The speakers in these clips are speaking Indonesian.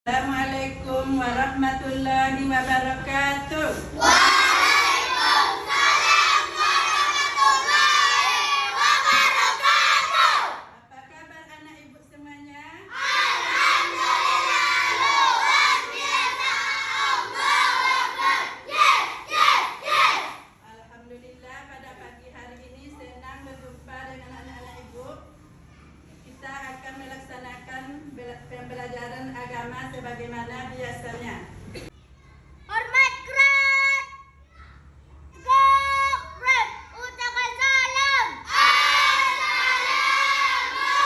Assalamualaikum warahmatullahi wabarakatuh. Waalaikumsalam warahmatullahi wabarakatuh. Apa kabar anak ibu semuanya? Alhamdulillah luar biasa. Allahu Akbar. Yes, yes, yes. Alhamdulillah pada pagi hari ini senang berjumpa dengan anak-anak ibu. Kita akan melaksanakan pembelajaran agama sebagaimana biasanya. Hormat kerat. Kerat. Ucapkan salam. Assalamualaikum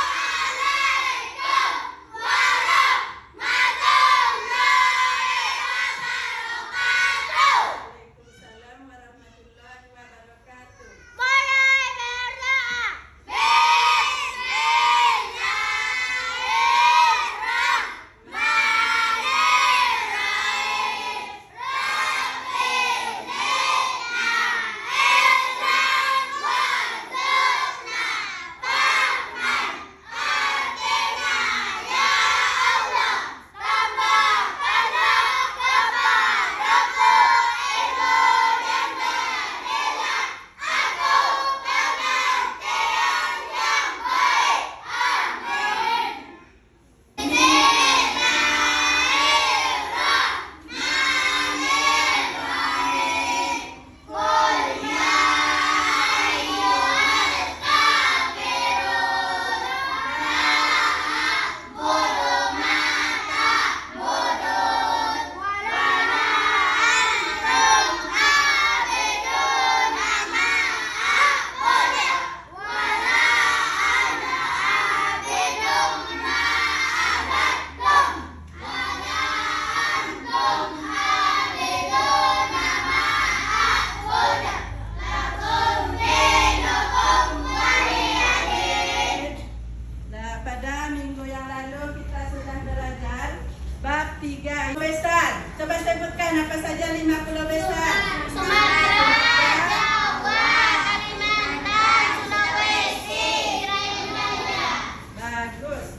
warahmatullahi wabarakatuh. Waalaikumsalam warahmatullahi wabarakatuh. Mulai berdoa. Nah, pada minggu yang lalu kita sudah belajar bab 3 besar. Coba sebutkan apa saja 50 besar. Sumatera, Jawa, Kalimantan, Sulawesi, Indonesia. Bagus.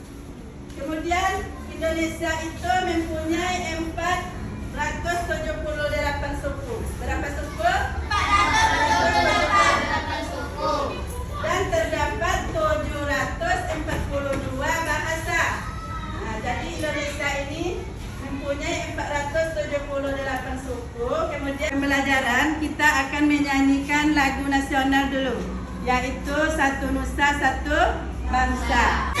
Kemudian Indonesia itu mempunyai 478 suku. Berapa suku? 478 suku. Dan terdapat 742 bahasa. Nah, jadi Indonesia ini mempunyai 478 suku. Kemudian pembelajaran kita akan menyanyikan lagu nasional dulu, yaitu Satu Nusa Satu Bangsa.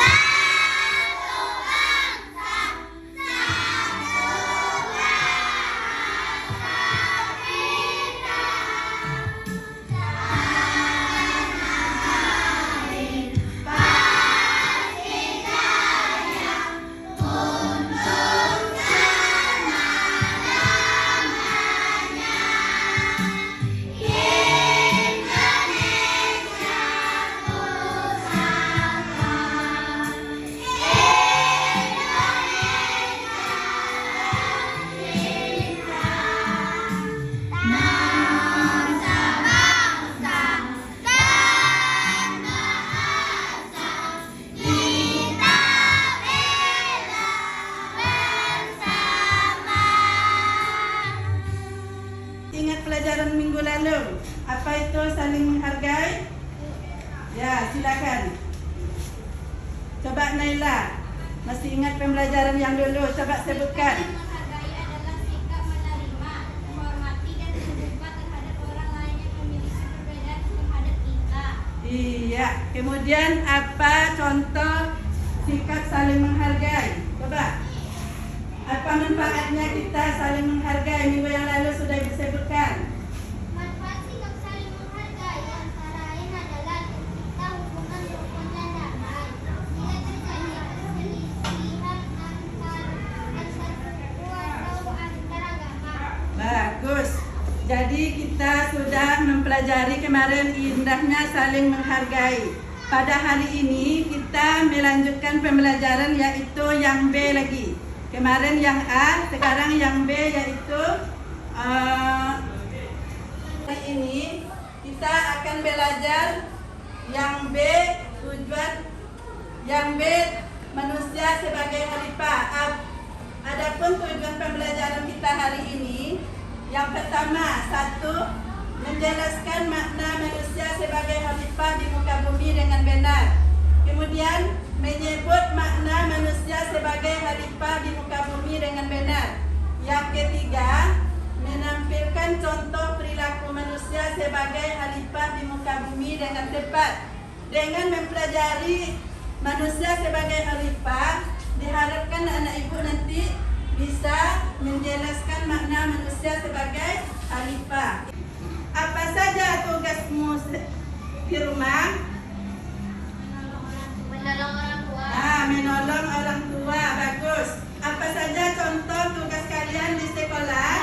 Ingat pelajaran minggu lalu, apa itu saling menghargai? Ya, silakan. Coba Naila, masih ingat pembelajaran yang dulu? Coba sebutkan. Saling menghargai adalah sikap menerima, menghormati dan terbuka terhadap orang lain yang memiliki perbedaan terhadap kita. Iya, kemudian apa contoh sikap saling menghargai? Coba. Apa manfaatnya kita saling menghargai? Minggu yang lalu sudah disebutkan. Manfaat sikap saling menghargai antara lain adalah tercipta hubungan rukun dan damai. Tidak terjadi perselisihan antar suku atau antar agama. Bagus. Jadi kita sudah mempelajari kemarin indahnya saling menghargai. Pada hari ini kita melanjutkan pembelajaran yaitu yang B lagi. Kemarin yang A, sekarang yang B yaitu hari ini kita akan belajar yang B, tujuan yang B manusia sebagai khalifah. Adapun tujuan pembelajaran kita hari ini, yang pertama, satu, menjelaskan makna manusia sebagai khalifah di muka bumi dengan benar. Kemudian, menyebut makna manusia sebagai khalifah di muka bumi dengan benar. Yang ketiga, menampilkan contoh perilaku manusia sebagai khalifah di muka bumi dengan tepat. Dengan mempelajari manusia sebagai khalifah, diharapkan anak ibu nanti bisa menjelaskan makna manusia sebagai khalifah. Apa saja tugasmu di rumah? Menolong orang tua. Menolong orang tua. Bagus. Apa saja contoh tugas kalian di sekolah?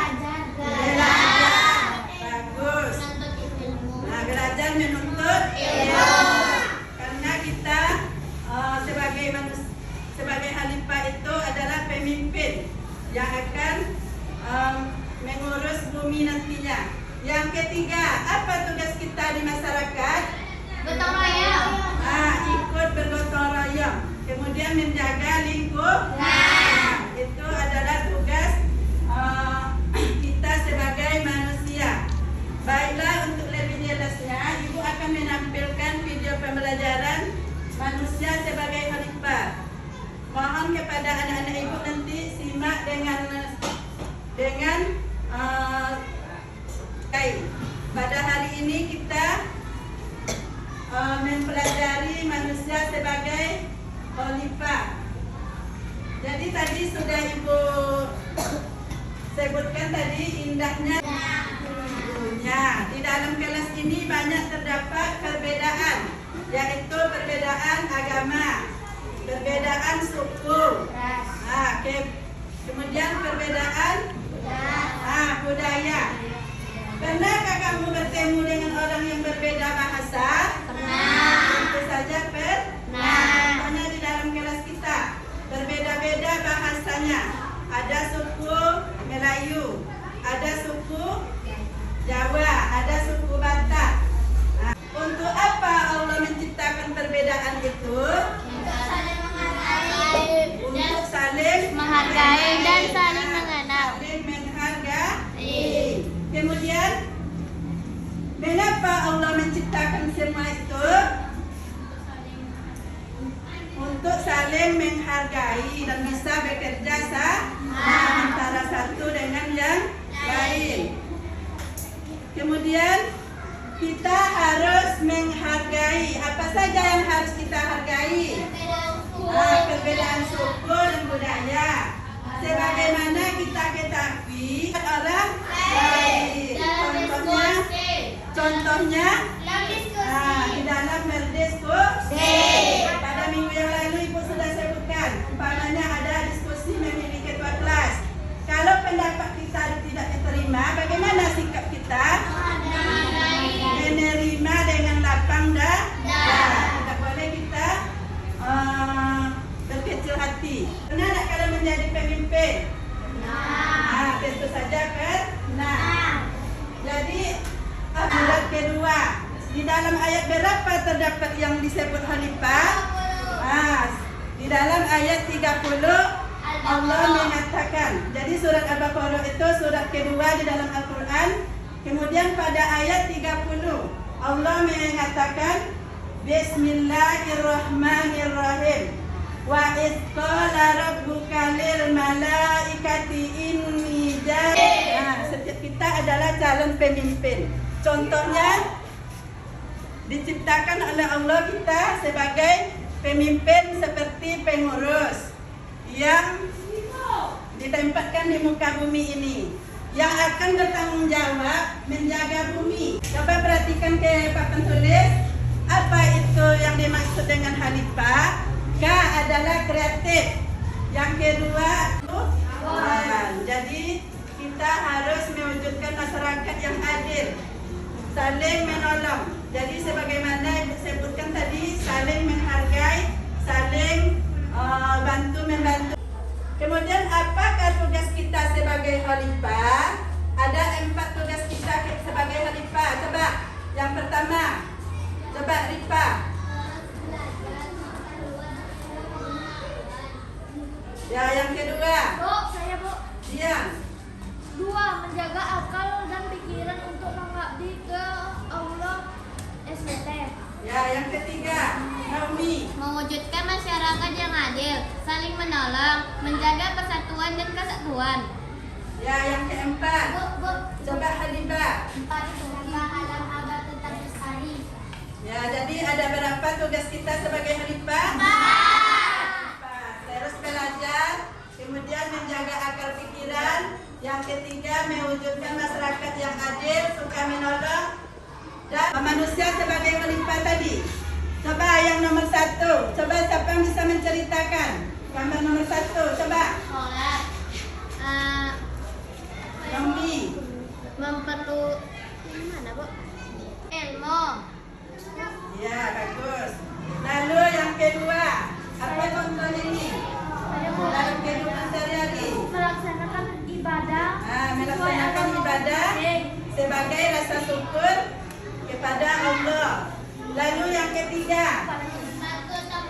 Belajar. Bagus. Menuntut ilmu. Belajar menuntut ilmu. Karena kita sebagai khalifah itu adalah pemimpin yang akan mengurus bumi nantinya. Yang ketiga, apa tugas kita di masyarakat? Gotong royong. Ikut bergotong royong. Kemudian menjaga lingkungan. Itu adalah tugas kita sebagai manusia. Baiklah, untuk lebih jelasnya, Ibu akan menampilkan video pembelajaran manusia sebagai khalifah. Mohon kepada anak-anak Ibu nanti simak dengan baik. Pada hari ini kita mempelajari manusia sebagai khalifah. Jadi tadi sudah Ibu sebutkan tadi indahnya dunia. Di dalam kelas ini banyak terdapat perbedaan, yaitu perbedaan agama, perbedaan suku, kemudian perbedaan budaya. Pernahkah kamu bertemu dengan orang yang berbeda bahasa? Pernah. Tentu saja pernah. Contohnya di dalam kelas kita berbeda-beda bahasanya. Ada suku Melayu, ada suku Jawa, ada suku Batak. Untuk apa Allah menciptakan perbedaan itu? Untuk saling menghargai. Untuk saling Menghargai dan saling mengenal. Saling menghargai. Kemudian, mengapa Allah menciptakan semua itu? Untuk saling menghargai dan bisa bekerja sama antara satu dengan yang lain. Kemudian, kita harus menghargai. Apa saja yang harus kita hargai? Perbedaan suku dan budaya. Sebagaimana kita ketahui orang lain. Contohnya di dalam berdiskusi. Pada minggu yang lalu Ibu sudah sebutkan, umpamanya ada diskusi memilih ketua kelas. Kalau pendapat kita tidak diterima, bagaimana sikap kita? Menerima dengan lapang dada. Tidak boleh kita berkecil hati. Pernah tak kalau menjadi pemimpin? Tentu saja pernah. Jadi ayat kedua, di dalam ayat berapa terdapat yang disebut khalifah? Di dalam ayat 30 Allah mengatakan. Jadi surat Al-Baqarah itu surat kedua di dalam Al-Quran. Kemudian pada ayat 30 Allah mengatakan Bismillahirrahmanirrahim. Wa iz qala rabbuka lil malaikati inni setiap kita adalah calon pemimpin. Contohnya diciptakan oleh Allah kita sebagai pemimpin seperti pengurus yang ditempatkan di muka bumi ini, yang akan bertanggung jawab menjaga bumi. Coba perhatikan ke papan tulis, apa itu yang dimaksud dengan khalifah? K adalah kreatif. Yang kedua jadi kita harus mewujudkan masyarakat yang adil, saling menolong. Jadi sebagaimana Ibu sebutkan tadi, saling menghargai, saling bantu membantu. Kemudian apakah tugas kita sebagai khalifah? Ada 4 tugas kita sebagai khalifah. Coba yang pertama, coba Rifa. Ya, yang kedua. Diam. 2. Menjaga akal dan pikiran untuk mengabdi ke Allah SWT. Ya, yang ketiga, Naomi. Mewujudkan masyarakat yang adil, saling menolong, menjaga persatuan dan kesatuan. Ya, yang keempat, coba Halibah. 4. Jaga alam agar tetap lestari. Ya, jadi ada berapa tugas kita sebagai Halifah? 4. Terus belajar, kemudian menjaga akal pikiran. Yang ketiga, mewujudkan masyarakat yang adil, suka menolong, dan manusia sebagai Halifah tadi. Coba yang nomor 1, coba siapa yang bisa menceritakan? Gambar nomor 1, coba. Sholat. Naomi. Memperlu mana, Bu? Ilmu. Ya, bagus. Lalu yang kedua, apa contoh ini? Dalam kehidupan sehari-hari. Melaksanakan ibadah. Melaksanakan ibadah sebagai rasa syukur kepada Allah. Lalu yang ketiga,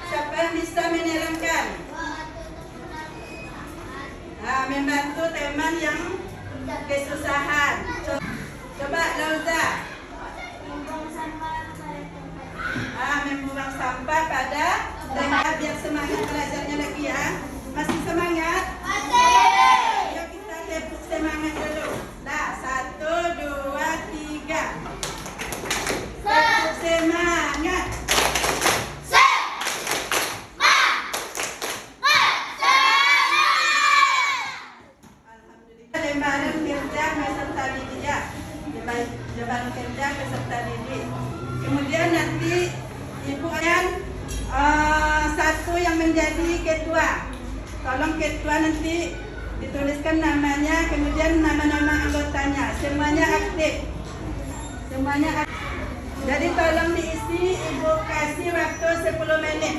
siapa yang bisa menerangkan? Membantu teman yang kesusahan. Coba Lauza. Membuang sampah pada tempat. Biar semangat belajarnya lagi ya. Masih semangat? Ayo kita tepuk semangat dulu. Nah, 1, 2, 3. Tepuk semangat. Alhamdulillah, lembaran kerja peserta didik ya. Lembaran kerja peserta didik. Kemudian nanti ibu akan satu yang menjadi ketua. Tolong ketua nanti dituliskan namanya, kemudian nama-nama anggotanya. Semuanya aktif. Semuanya aktif. Jadi tolong diisi, ibu kasih waktu 10 menit.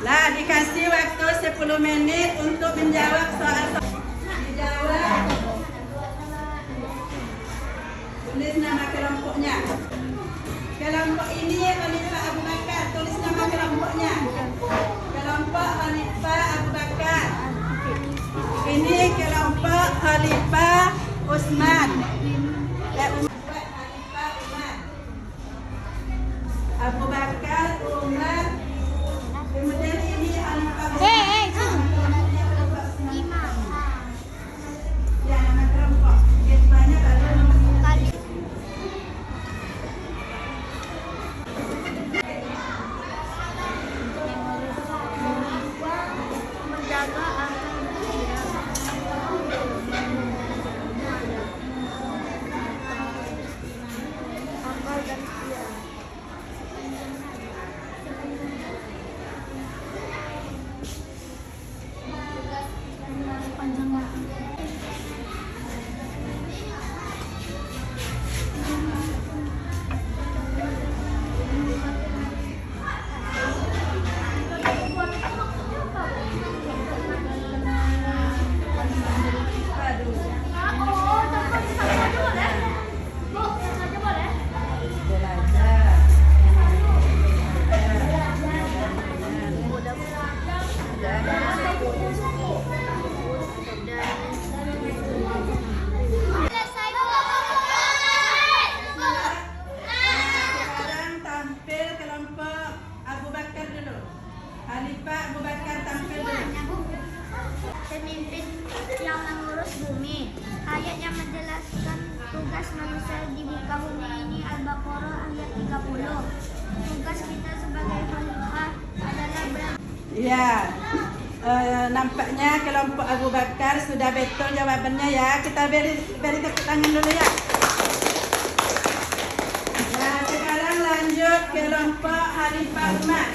Lah, dikasih waktu 10 menit untuk menjawab soal-soal. Dijawab. Tulis nama kelompoknya. Kelompok ini Khalifah Abu Bakar. Tulis nama kelompoknya. Kelompok Khalifah Abu Bakar. Ini kelompok Khalifah Utsman. Khalifah Umar. Abu Bakar, Umar. Kemudian ini Khalifah Utsman. Ya, nama kelompok. Ketuanya baru nomor 1. Menjaga akal dan pikiran. Sekarang tampil kelompok Abu Bakar dulu. Khalifah Abu Bakar tampil dulu. Pemimpin yang mengurus bumi. Ayat yang menjelaskan tugas manusia di muka bumi ini Al-Baqarah ayat 30. Tugas kita sebagai khalifah adalah Ya, nampaknya kelompok Abu Bakar sudah betul jawabannya ya. Kita beri tepuk tangan dulu ya. Nah, sekarang lanjut kelompok Khalifah Umar.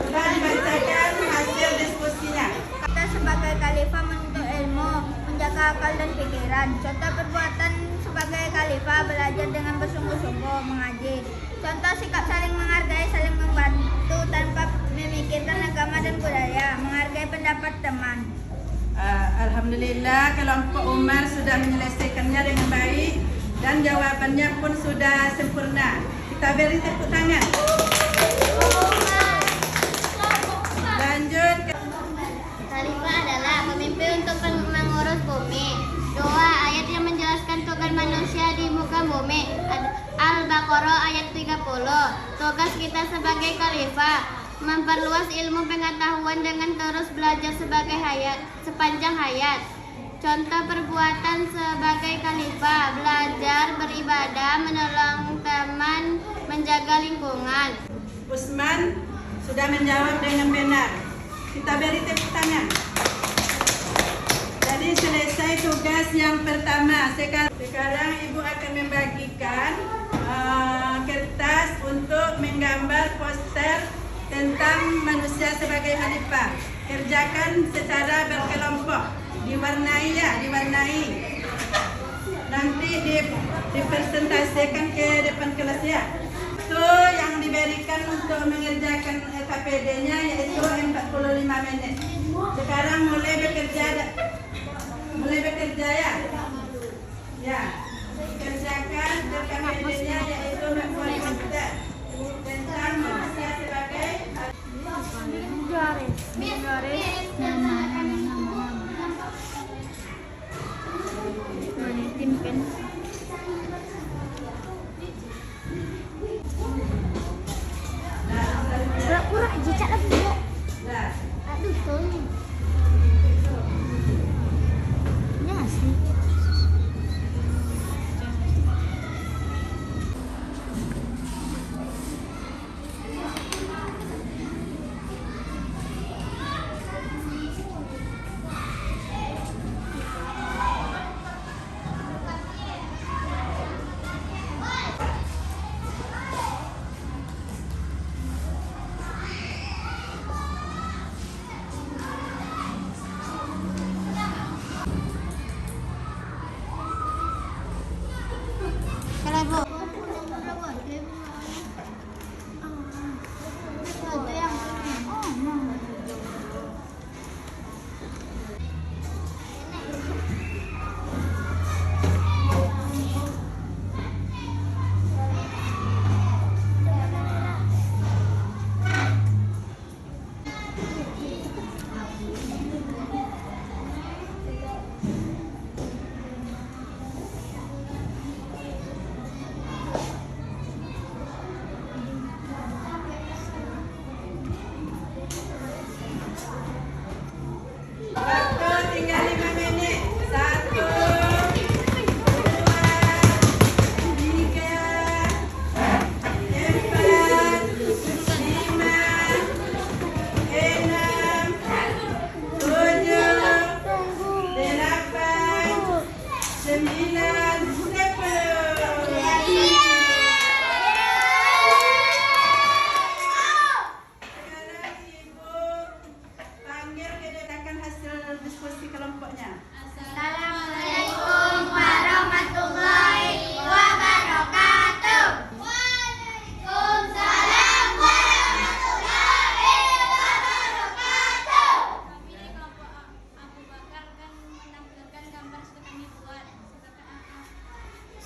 Sudah dibacakan hasil diskusinya. Kita sebagai khalifah menuntut ilmu, menjaga akal dan pikiran. Contoh perbuatan sebagai khalifah belajar dengan bersungguh-sungguh mengaji. Contoh sikap saling menghargai, saling membantu tanpa memikirkan agama dan budaya, menghargai pendapat teman. Alhamdulillah kelompok Umar sudah menyelesaikannya dengan baik dan jawabannya pun sudah sempurna. Kita beri tepuk tangan. Lanjut. Khalifah adalah pemimpin untuk mengurus bumi. Doa ayat yang menjelaskan tugas manusia di muka bumi. Al-Baqarah ayat 30. Tugas kita sebagai khalifah memperluas ilmu pengetahuan dengan terus belajar sepanjang hayat. Contoh perbuatan sebagai khalifah: belajar, beribadah, menolong teman, menjaga lingkungan. Usman sudah menjawab dengan benar. Kita beri tepuk tangan. Jadi selesai tugas yang pertama. Sekarang Ibu akan membagikan kertas untuk menggambar poster tentang manusia sebagai khalifah. Kerjakan secara berkelompok. Diwarnai. Nanti dipresentasikan ke depan kelas ya. Itu yang diberikan untuk mengerjakan LKPD-nya yaitu 45 menit. Sekarang mulai bekerja ya. Ya. Kerjakan LKPD-nya yaitu membuat poster tentang manusia sebagai Pura-pura jejak lagi bu. Aduh tolong. Ini asli.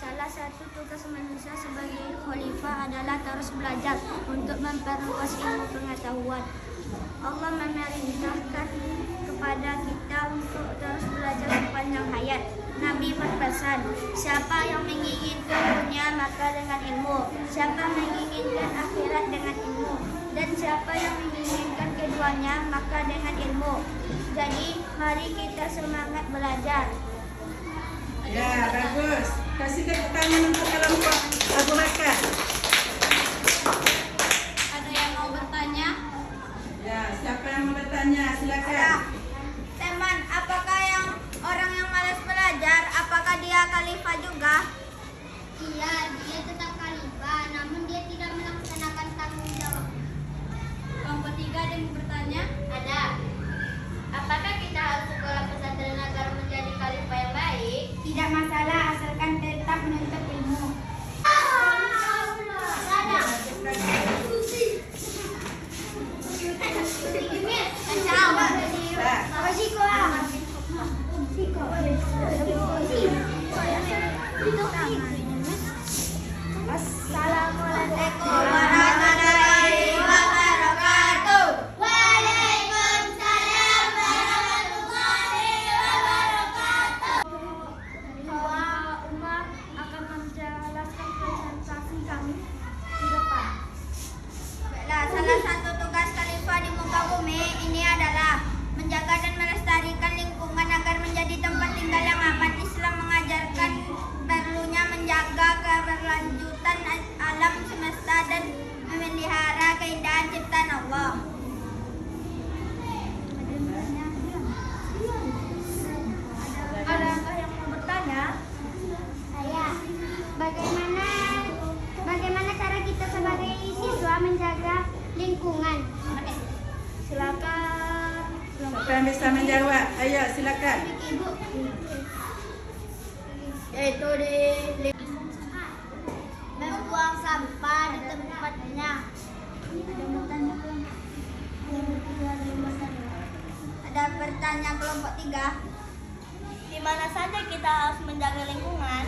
Salah satu tugas manusia sebagai khalifah adalah terus belajar untuk memperluas ilmu pengetahuan. Allah memerintahkan kepada kita untuk terus belajar sepanjang hayat. Nabi berpesan, siapa yang menginginkan dunia maka dengan ilmu, siapa menginginkan akhirat dengan ilmu, dan siapa yang menginginkan keduanya maka dengan ilmu. Jadi mari kita semangat belajar. Ya, bagus. Kasih tepuk tangan untuk kelompok Abu Bakar. Ada yang mau bertanya? Ya, siapa yang mau bertanya? Silakan. Teman, apakah orang yang malas belajar, apakah dia khalifah juga? Iya, dia tetap khalifah, namun dia tidak melaksanakan tanggung jawab. Kelompok 3 ada yang mau bertanya? Ada. Apakah kita harus sekolah pesantren agar menjadi khalifah yang baik? Tidak masalah, asalkan tetap menuntut ilmu. Assalamualaikum warahmatullahi wabarakatuh. Siapa yang bisa menjawab? Ayo silakan. Ibu. Yaitu Membuang sampah di tempatnya. Ada pertanyaan kelompok 3. di mana saja kita harus menjaga lingkungan?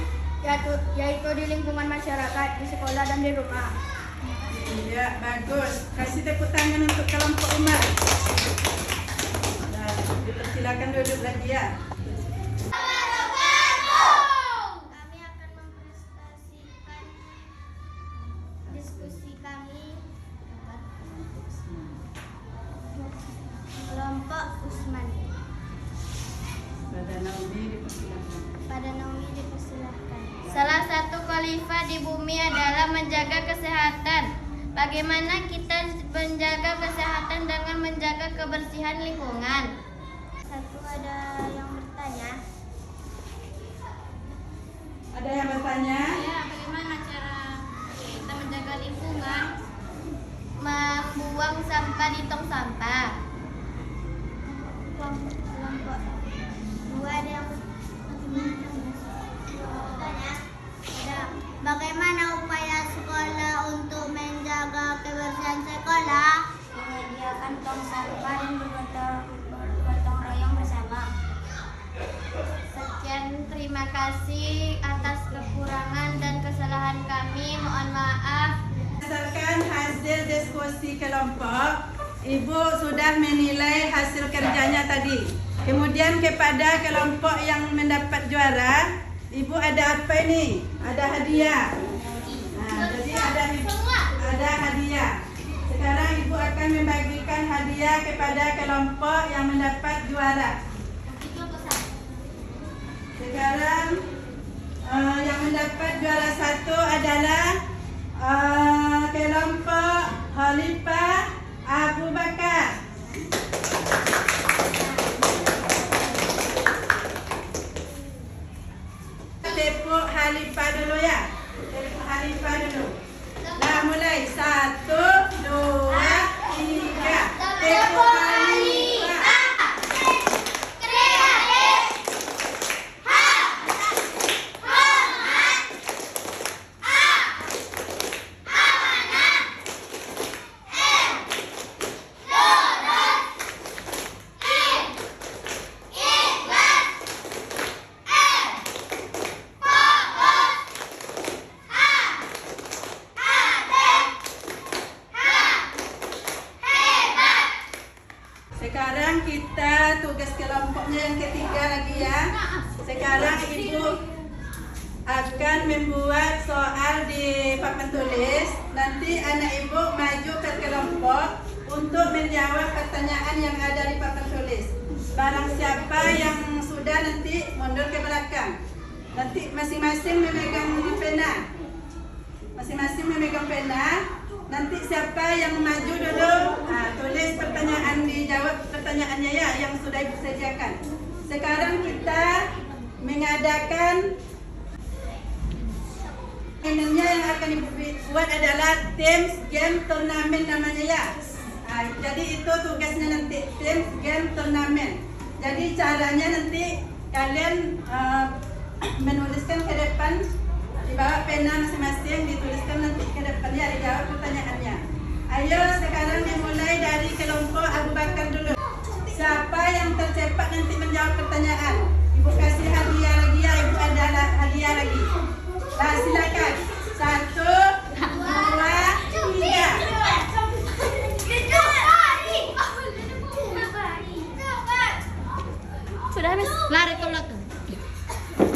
Yaitu di lingkungan masyarakat, di sekolah dan di rumah. Iya, bagus. Kasih tepuk tangan untuk kelompok Umar. Nah, dipersilakan duduk lagi ya. Kami akan mempresentasikan diskusi kami kelompok Usman. Pada Naomi dipersilakan. Salah satu khalifah di bumi adalah menjaga kesehatan. Bagaimana kita menjaga kesehatan dengan menjaga kebersihan lingkungan? Satu, ada yang bertanya. Ada yang bertanya? Ya, bagaimana cara kita menjaga lingkungan? Membuang sampah di tong sampah. Kelompok 2, ada yang bertanya. Bagaimana upaya sekolah untuk menjaga kebersihan sekolah? Menyediakan tong sampah dan bergotong royong bersama. Sekian, terima kasih atas kekurangan dan kesalahan kami. Mohon maaf. Berdasarkan hasil diskusi kelompok, Ibu sudah menilai hasil kerjanya tadi. Kemudian kepada kelompok yang mendapat juara, Ibu ada apa ini? Ada hadiah. Nah, jadi ada hadiah. Sekarang Ibu akan membagikan hadiah kepada kelompok yang mendapat juara. Sekarang yang mendapat juara 1 adalah kelompok Khalifah Abu Bakar. Tepuk Khalifah dulu ya. Tepuk Khalifah dulu. Nah, mulai 1, 2, 3. Tepuk Khalifah. Sekarang kita tugas kelompoknya yang ketiga lagi ya. Sekarang Ibu akan membuat soal di papan tulis. Nanti anak Ibu maju ke kelompok untuk menjawab pertanyaan yang ada di papan tulis. Barang siapa yang sudah nanti mundur ke belakang. Nanti masing-masing memegang pena. Masing-masing memegang pena. Nanti siapa yang maju dulu, tulis pertanyaan, dijawab pertanyaannya ya yang sudah Ibu sediakan. Sekarang kita mengadakan mainannya yang akan Ibu buat adalah Teams Game Turnamen namanya ya. Jadi itu tugasnya nanti, Teams Game Turnamen. Jadi caranya nanti kalian menuliskan ke depan. Dibawa pena masing-masing, dituliskan nanti ke depan ya, dijawab pertanyaannya. Ayo sekarang dimulai dari kelompok Abu Bakar dulu. Siapa yang tercepat nanti menjawab pertanyaan? Ibu kasih hadiah lagi ya, Ibu ada hadiah lagi. Nah, silakan. 1, 2, 3. Sudah habis. Lari ke belakang.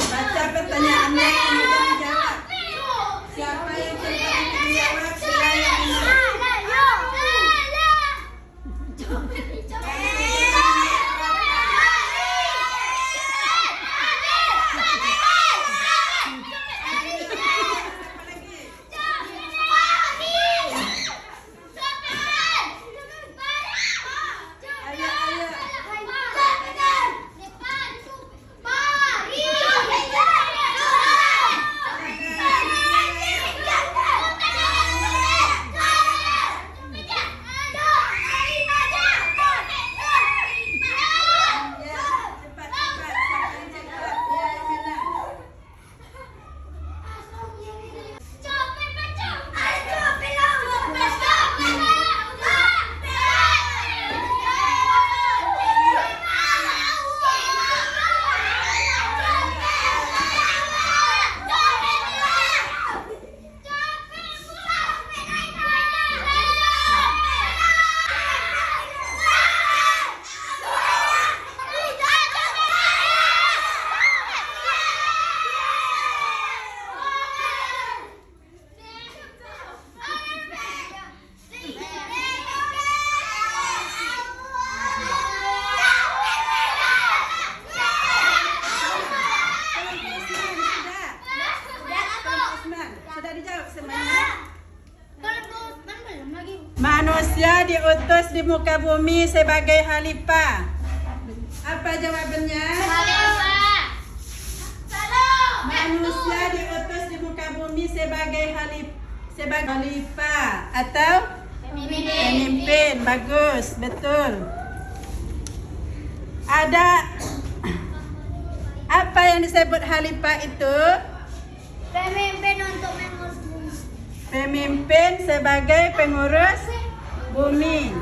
Baca pertanyaannya kemudian dijawab. Siapa yang cepat menjawab silakan menjawab. semangat. Manusia diutus di muka bumi sebagai khalifah. Apa jawabannya? Manusia diutus di muka bumi sebagai khalifah atau pemimpin. Bagus, betul. Ada apa yang disebut khalifah itu? Pemimpin untuk mengurus bumi. Pemimpin sebagai pengurus bumi.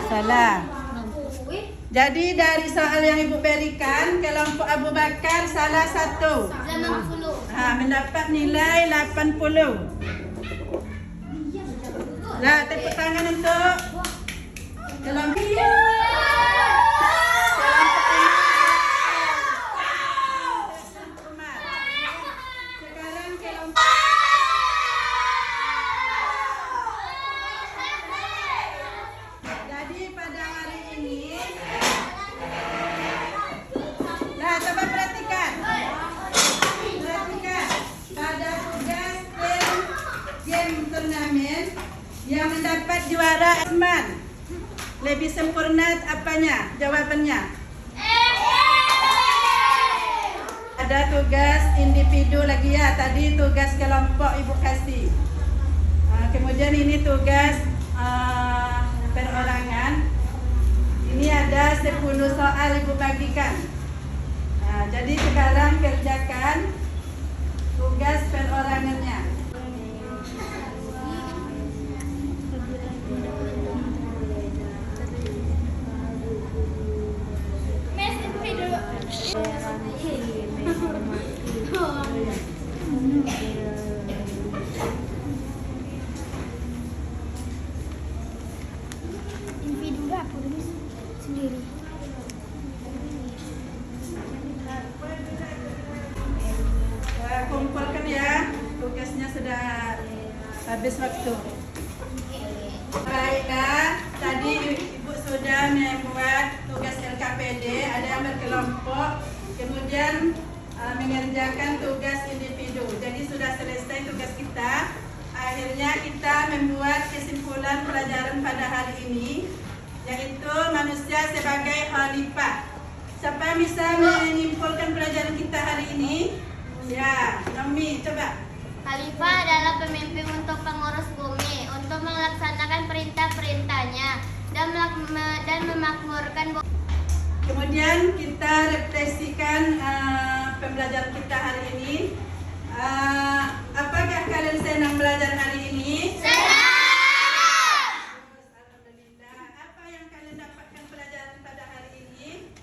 Salah. Jadi dari soal yang Ibu berikan, kelompok Abu Bakar salah satu. Mendapat nilai 80. Nah, tepuk tangan untuk kelompok Umar. Sekarang kelompok Jadi pada hari ini, nah coba perhatikan, pada tugas game turnamen yang mendapat juara Asman, lebih sempurna apanya? Jawabannya. Ada tugas individu lagi ya, tadi tugas kelompok Ibu kasih. Kemudian ini tugas perorangan. Ini ada 10 soal Ibu bagikan. Jadi sekarang kerjakan tugas perorangannya. Individu dapur sendiri. Kumpulkan ya, tugasnya sudah habis waktu. Baiklah, tadi Ibu sudah membuat tugas LKPD, ada yang berkelompok, kemudian mengerjakan tugas individu. Jadi sudah selesai tugas kita. Akhirnya kita membuat kesimpulan pelajaran pada hari ini, yaitu manusia sebagai khalifah. Siapa bisa menyimpulkan pelajaran kita hari ini? Ya, Nomi, coba. Khalifah adalah pemimpin untuk pengurus bumi, untuk melaksanakan perintah-perintahnya dan memakmurkan bumi. Kemudian kita refleksikan pembelajaran kita hari ini. Apakah kalian senang belajar hari ini? Alhamdulillah. Apa yang kalian dapatkan pelajaran pada hari ini?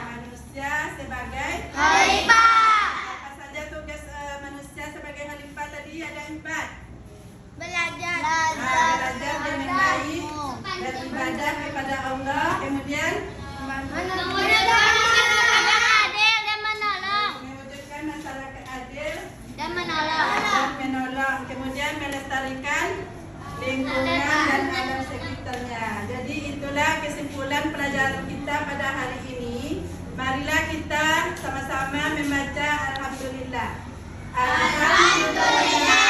Manusia sebagai apa saja tugas manusia sebagai khalifah tadi? Ada 4. Belajar. Belajar dengan baik, beribadah kepada Allah, kemudian mewujudkan masyarakat adil Dan menolong. dan menolong, kemudian melestarikan lingkungan dan alam sekitarnya. Jadi itulah kesimpulan pelajaran kita pada hari ini. Marilah kita sama-sama membaca Alhamdulillah. Alhamdulillah.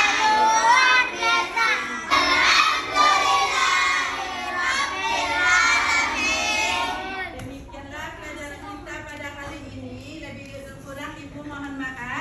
Demikianlah pelajaran kita pada hari ini. Lebih kurang Ibu mohon maaf.